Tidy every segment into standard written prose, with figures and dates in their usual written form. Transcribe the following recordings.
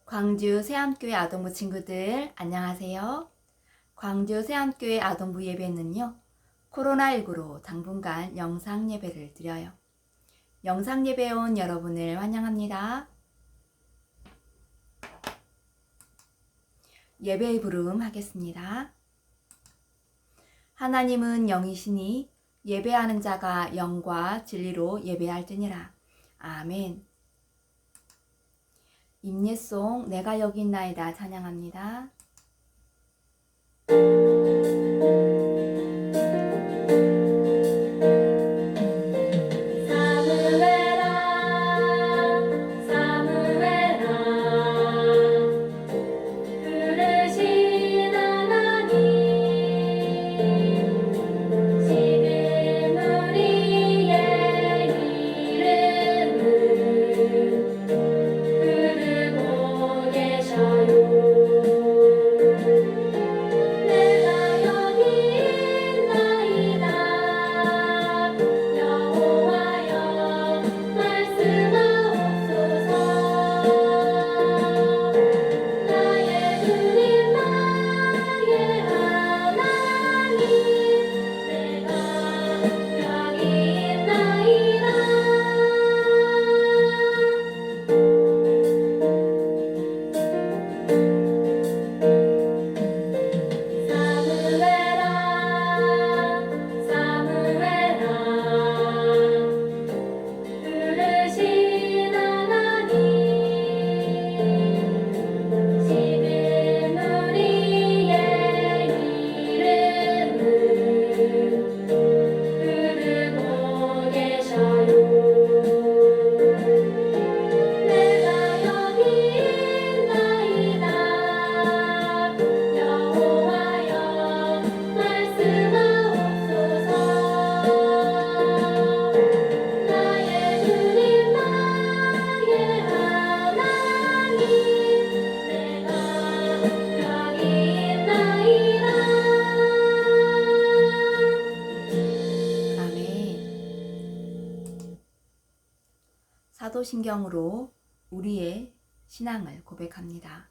광주 새암교회 아동부 친구들 안녕하세요. 광주 새암교회 아동부 예배는요, 코로나19로 당분간 영상 예배를 드려요. 영상 예배에 온 여러분을 환영합니다. 예배의 부름 하겠습니다. 하나님은 영이시니 예배하는 자가 영과 진리로 예배할지니라. 아멘. 임예송 내가 여기 있나이다 찬양합니다. 사도신경으로 우리의 신앙을 고백합니다.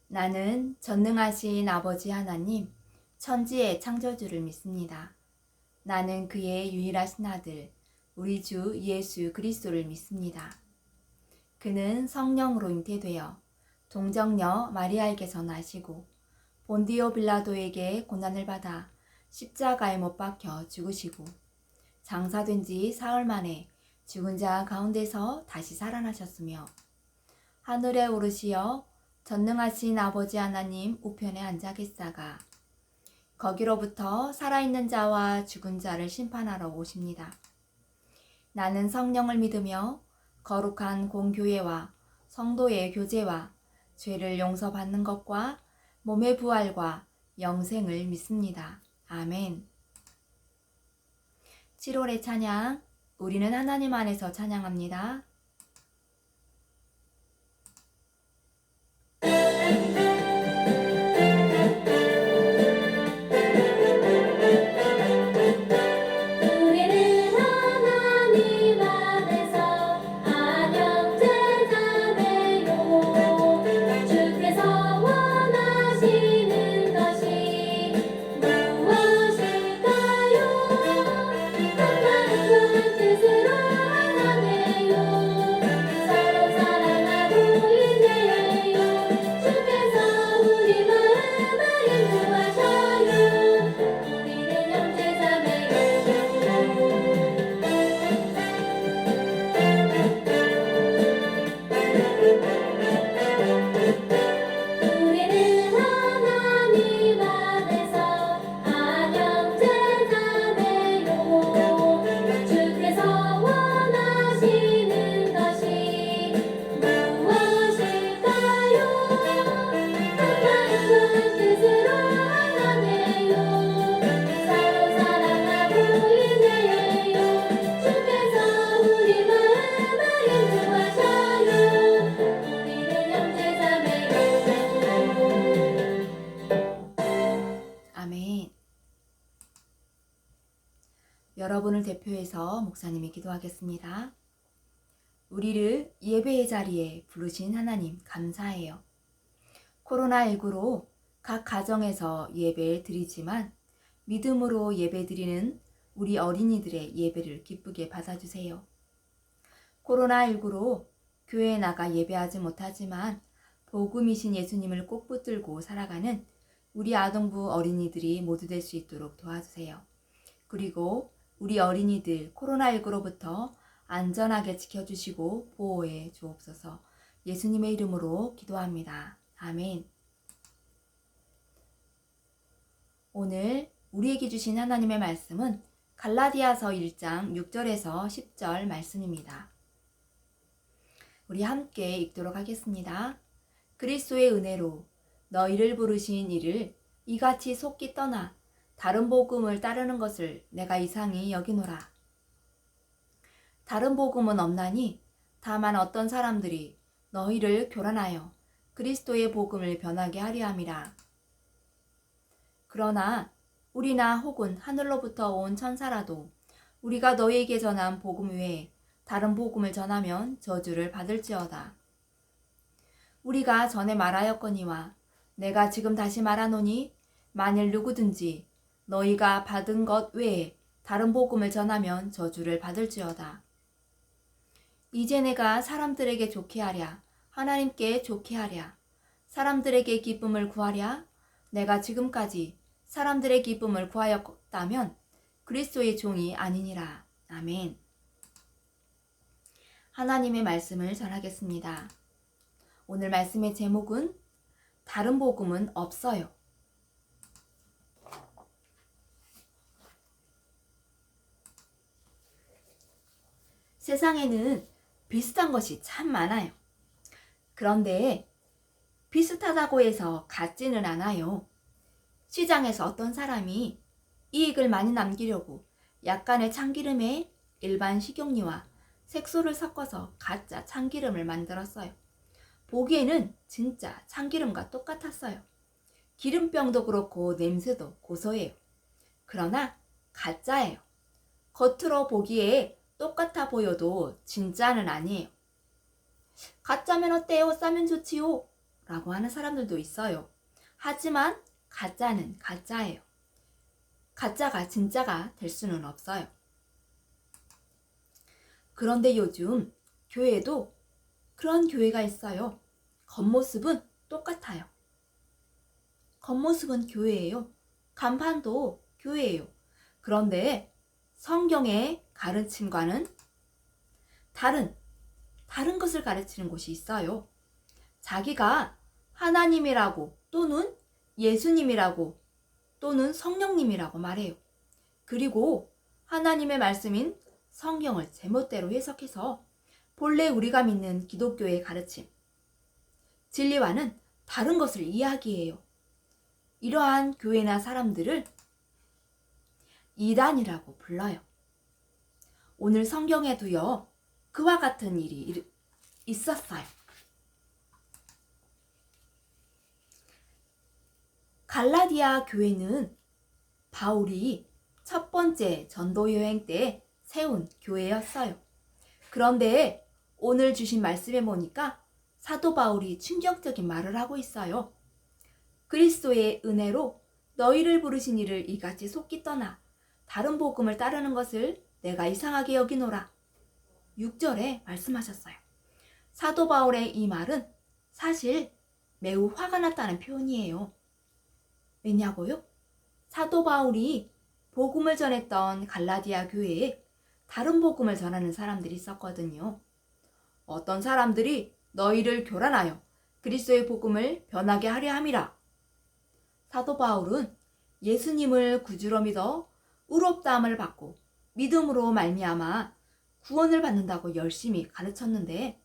나는 전능하신 아버지 하나님, 천지의 창조주를 믿습니다. 나는 그의 유일하신 아들, 우리 주 예수 그리스도를 믿습니다. 그는 성령으로 잉태되어 동정녀 마리아에게서 나시고 본디오 빌라도에게 고난을 받아 십자가에 못 박혀 죽으시고 장사된 지 사흘 만에 죽은 자 가운데서 다시 살아나셨으며 하늘에 오르시어 전능하신 아버지 하나님 우편에 앉아 계시다가 거기로부터 살아있는 자와 죽은 자를 심판하러 오십니다. 나는 성령을 믿으며 거룩한 공교회와 성도의 교제와 죄를 용서받는 것과 몸의 부활과 영생을 믿습니다. 아멘. 7월의 찬양, 우리는 하나님 안에서 찬양합니다. 여러분을 대표해서 목사님이 기도하겠습니다. 우리를 예배의 자리에 부르신 하나님 감사해요. 코로나19로 각 가정에서 예배 드리지만 믿음으로 예배 드리는 우리 어린이들의 예배를 기쁘게 받아주세요. 코로나19로 교회에 나가 예배하지 못하지만 복음이신 예수님을 꼭 붙들고 살아가는 우리 아동부 어린이들이 모두 될 수 있도록 도와주세요. 그리고 우리 어린이들 코로나19로부터 안전하게 지켜주시고 보호해 주옵소서. 예수님의 이름으로 기도합니다. 아멘. 오늘 우리에게 주신 하나님의 말씀은 갈라디아서 1장 6절에서 10절 말씀입니다. 우리 함께 읽도록 하겠습니다. 그리스도의 은혜로 너희를 부르신 이를 이같이 속기 떠나 다른 복음을 따르는 것을 내가 이상히 여기노라. 다른 복음은 없나니 다만 어떤 사람들이 너희를 교란하여 그리스도의 복음을 변하게 하려 함이라. 그러나 우리나 혹은 하늘로부터 온 천사라도 우리가 너희에게 전한 복음 외에 다른 복음을 전하면 저주를 받을지어다. 우리가 전에 말하였거니와 내가 지금 다시 말하노니 만일 누구든지 너희가 받은 것 외에 다른 복음을 전하면 저주를 받을지어다. 이제 내가 사람들에게 좋게 하랴, 하나님께 좋게 하랴, 사람들에게 기쁨을 구하랴. 내가 지금까지 사람들의 기쁨을 구하였다면 그리스도의 종이 아니니라. 아멘. 하나님의 말씀을 전하겠습니다. 오늘 말씀의 제목은 다른 복음은 없어요. 세상에는 비슷한 것이 참 많아요. 그런데 비슷하다고 해서 같지는 않아요. 시장에서 어떤 사람이 이익을 많이 남기려고 약간의 참기름에 일반 식용유와 색소를 섞어서 가짜 참기름을 만들었어요. 보기에는 진짜 참기름과 똑같았어요. 기름병도 그렇고 냄새도 고소해요. 그러나 가짜예요. 겉으로 보기에 똑같아 보여도 진짜는 아니에요. 가짜면 어때요? 싸면 좋지요? 라고 하는 사람들도 있어요. 하지만 가짜는 가짜예요. 가짜가 진짜가 될 수는 없어요. 그런데 요즘 교회에도 그런 교회가 있어요. 겉모습은 똑같아요. 겉모습은 교회예요. 간판도 교회예요. 그런데 성경의 가르침과는 다른 것을 가르치는 곳이 있어요. 자기가 하나님이라고 또는 예수님이라고 또는 성령님이라고 말해요. 그리고 하나님의 말씀인 성경을 제멋대로 해석해서 본래 우리가 믿는 기독교의 가르침, 진리와는 다른 것을 이야기해요. 이러한 교회나 사람들을 이단이라고 불러요. 오늘 성경에도요, 그와 같은 일이 있었어요. 갈라디아 교회는 바울이 첫 번째 전도 여행 때 세운 교회였어요. 그런데 오늘 주신 말씀에 보니까 사도 바울이 충격적인 말을 하고 있어요. 그리스도의 은혜로 너희를 부르신 이를 이같이 속기 떠나 다른 복음을 따르는 것을 내가 이상하게 여기노라. 6절에 말씀하셨어요. 사도 바울의 이 말은 사실 매우 화가 났다는 표현이에요. 왜냐고요? 사도 바울이 복음을 전했던 갈라디아 교회에 다른 복음을 전하는 사람들이 있었거든요. 어떤 사람들이 너희를 교란하여 그리스도의 복음을 변하게 하려 함이라. 사도 바울은 예수님을 구주로 믿어 의롭다함을 받고 믿음으로 말미암아 구원을 받는다고 열심히 가르쳤는데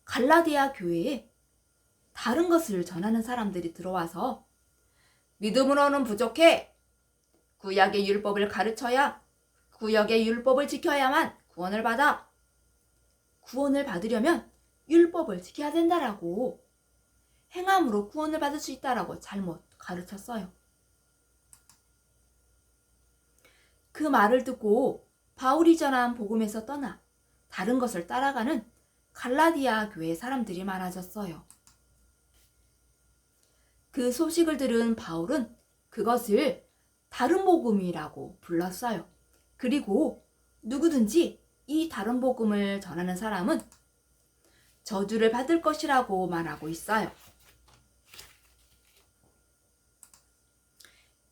갈라디아 교회에 다른 것을 전하는 사람들이 들어와서 믿음으로는 부족해. 구약의 율법을 가르쳐야 구약의 율법을 지켜야만 구원을 받아. 구원을 받으려면 율법을 지켜야 된다라고, 행함으로 구원을 받을 수 있다라고 잘못 가르쳤어요. 그 말을 듣고 바울이 전한 복음에서 떠나 다른 것을 따라가는 갈라디아 교회 사람들이 많아졌어요. 그 소식을 들은 바울은 그것을 다른 복음이라고 불렀어요. 그리고 누구든지 이 다른 복음을 전하는 사람은 저주를 받을 것이라고 말하고 있어요.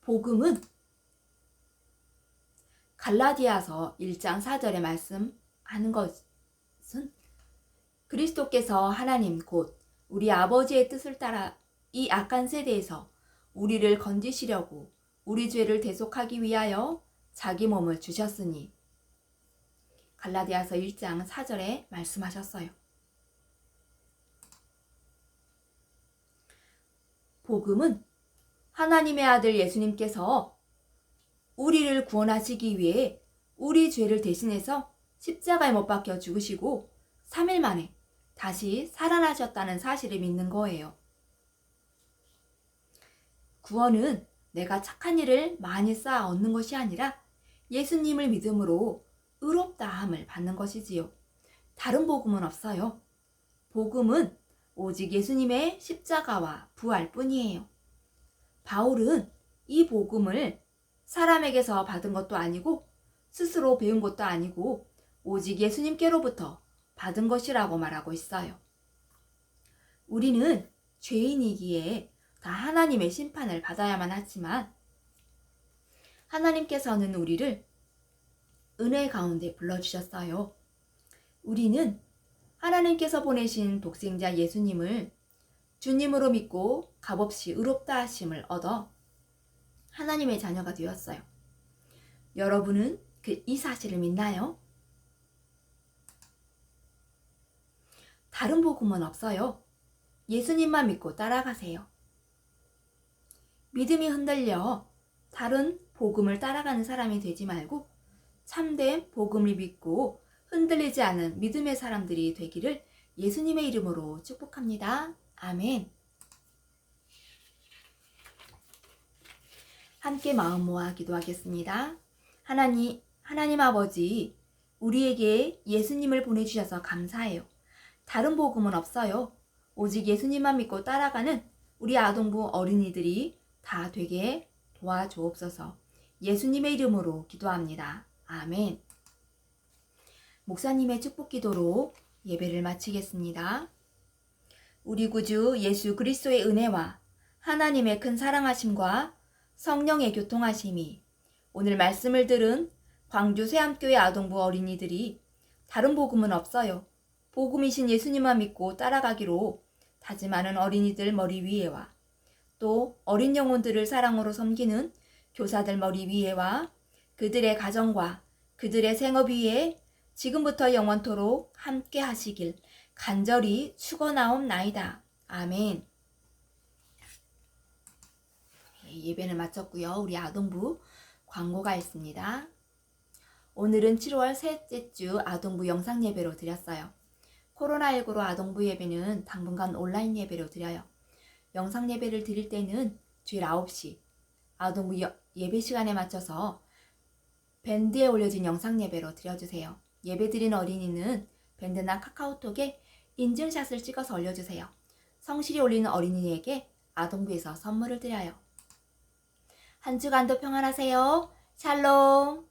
복음은 갈라디아서 1장 4절에 말씀하는 것은 그리스도께서 하나님 곧 우리 아버지의 뜻을 따라 이 악한 세대에서 우리를 건지시려고 우리 죄를 대속하기 위하여 자기 몸을 주셨으니 갈라디아서 1장 4절에 말씀하셨어요. 복음은 하나님의 아들 예수님께서 우리를 구원하시기 위해 우리 죄를 대신해서 십자가에 못 박혀 죽으시고 3일 만에 다시 살아나셨다는 사실을 믿는 거예요. 구원은 내가 착한 일을 많이 쌓아 얻는 것이 아니라 예수님을 믿음으로 의롭다함을 받는 것이지요. 다른 복음은 없어요. 복음은 오직 예수님의 십자가와 부활뿐이에요. 바울은 이 복음을 사람에게서 받은 것도 아니고 스스로 배운 것도 아니고 오직 예수님께로부터 받은 것이라고 말하고 있어요. 우리는 죄인이기에 다 하나님의 심판을 받아야만 하지만 하나님께서는 우리를 은혜 가운데 불러주셨어요. 우리는 하나님께서 보내신 독생자 예수님을 주님으로 믿고 값없이 의롭다 하심을 얻어 하나님의 자녀가 되었어요. 여러분은 이 사실을 믿나요? 다른 복음은 없어요. 예수님만 믿고 따라가세요. 믿음이 흔들려 다른 복음을 따라가는 사람이 되지 말고 참된 복음을 믿고 흔들리지 않은 믿음의 사람들이 되기를 예수님의 이름으로 축복합니다. 아멘. 함께 마음 모아 기도하겠습니다. 하나님 아버지, 우리에게 예수님을 보내주셔서 감사해요. 다른 복음은 없어요. 오직 예수님만 믿고 따라가는 우리 아동부 어린이들이 다 되게 도와주옵소서. 예수님의 이름으로 기도합니다. 아멘. 목사님의 축복 기도로 예배를 마치겠습니다. 우리 구주 예수 그리스도의 은혜와 하나님의 큰 사랑하심과 성령의 교통하심이 오늘 말씀을 들은 광주 새암교회 아동부 어린이들이 다른 복음은 없어요. 복음이신 예수님만 믿고 따라가기로 다짐하는 어린이들 머리 위에와 또 어린 영혼들을 사랑으로 섬기는 교사들 머리 위에와 그들의 가정과 그들의 생업 위에 지금부터 영원토록 함께 하시길 간절히 축원하옵나이다. 아멘. 예배는 마쳤고요. 우리 아동부 광고가 있습니다. 오늘은 7월 셋째 주 아동부 영상 예배로 드렸어요. 코로나19로 아동부 예배는 당분간 온라인 예배로 드려요. 영상 예배를 드릴 때는 주일 9시 아동부 예배 시간에 맞춰서 밴드에 올려진 영상 예배로 드려주세요. 예배 드린 어린이는 밴드나 카카오톡에 인증샷을 찍어서 올려주세요. 성실히 올리는 어린이에게 아동부에서 선물을 드려요. 한 주간도 평안하세요. 샬롬.